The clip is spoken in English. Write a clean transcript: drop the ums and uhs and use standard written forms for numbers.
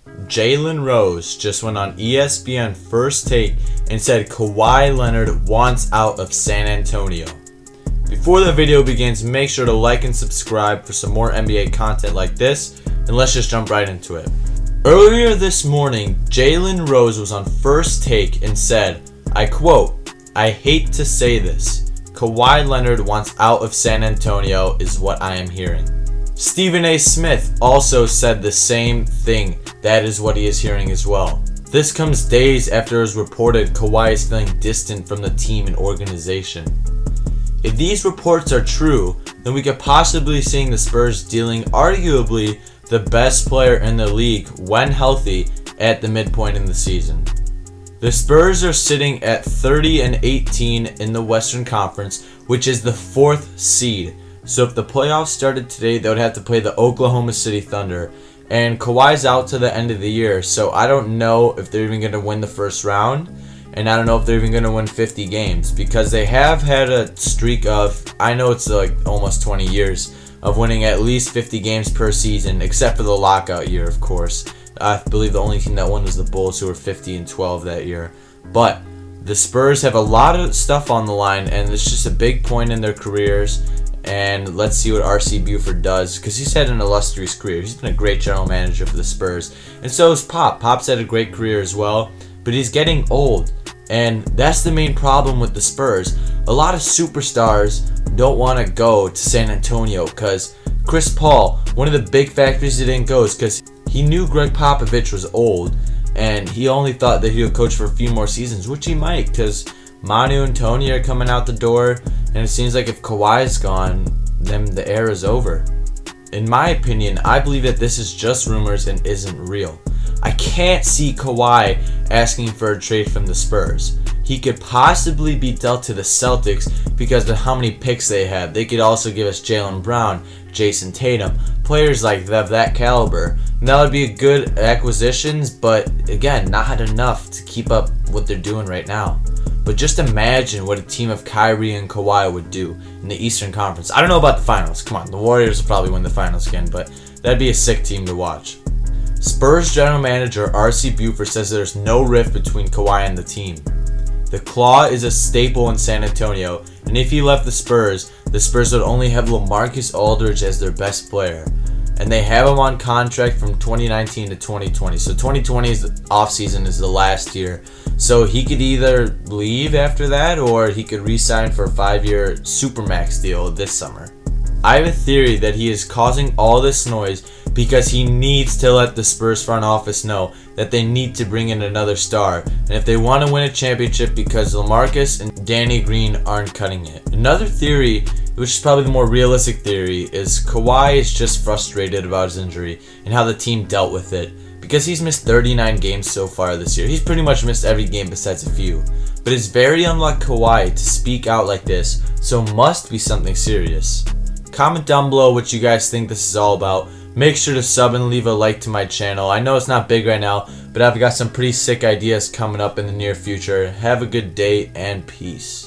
Jalen Rose just went on ESPN First Take and said Kawhi Leonard wants out of San Antonio. Before the video begins, make sure to like and subscribe for some more NBA content like this, and let's just jump right into it. Earlier this morning, Jalen Rose was on First Take and said, I quote, "I hate to say this, Kawhi Leonard wants out of San Antonio is what I am hearing." Stephen A. Smith also said the same thing. That is what he is hearing as well. This comes days after it was reported Kawhi is feeling distant from the team and organization. If these reports are true, then we could possibly see the Spurs dealing arguably the best player in the league when healthy at the midpoint in the season. The Spurs are sitting at 30-18 in the Western Conference, which is the 4th seed. So if the playoffs started today, they would have to play the Oklahoma City Thunder. And Kawhi's out to the end of the year, so I don't know if they're even going to win the first round. And I don't know if they're even going to win 50 games. Because they have had a streak of, I know it's like almost 20 years, of winning at least 50 games per season, except for the lockout year, of course. I believe the only team that won was the Bulls, who were 50-12 that year. But the Spurs have a lot of stuff on the line, and it's just a big point in their careers. And let's see what R.C. Buford does, because he's had an illustrious career. He's been a great general manager for the Spurs. And so is Pop. Pop's had a great career as well, but he's getting old. And that's the main problem with the Spurs. A lot of superstars don't want to go to San Antonio because Chris Paul, one of the big factors he didn't go is because he knew Greg Popovich was old, and he only thought that he would coach for a few more seasons, which he might, because Manu and Tony are coming out the door, and it seems like if Kawhi's gone, then the era is over. In my opinion, I believe that this is just rumors and isn't real. I can't see Kawhi asking for a trade from the Spurs. He could possibly be dealt to the Celtics because of how many picks they have. They could also give us Jaylen Brown, Jason Tatum, players like that caliber. And that would be a good acquisitions, but again, not enough to keep up what they're doing right now. But just imagine what a team of Kyrie and Kawhi would do in the Eastern Conference. I don't know about the finals. Come on, the Warriors will probably win the finals again, but that'd be a sick team to watch. Spurs general manager R.C. Buford says there's no rift between Kawhi and the team. The Claw is a staple in San Antonio, and if he left the Spurs would only have LaMarcus Aldridge as their best player. And they have him on contract from 2019 to 2020. So 2020's offseason is the last year. So he could either leave after that, or he could re-sign for a 5-year Supermax deal this summer. I have a theory that he is causing all this noise because he needs to let the Spurs front office know that they need to bring in another star, and if they want to win a championship, because LaMarcus and Danny Green aren't cutting it. Another theory, which is probably the more realistic theory, is Kawhi is just frustrated about his injury and how the team dealt with it, because he's missed 39 games so far this year. He's pretty much missed every game besides a few. But it's very unlike Kawhi to speak out like this, so must be something serious. Comment down below what you guys think this is all about. Make sure to sub and leave a like to my channel. I know it's not big right now, but I've got some pretty sick ideas coming up in the near future. Have a good day and peace.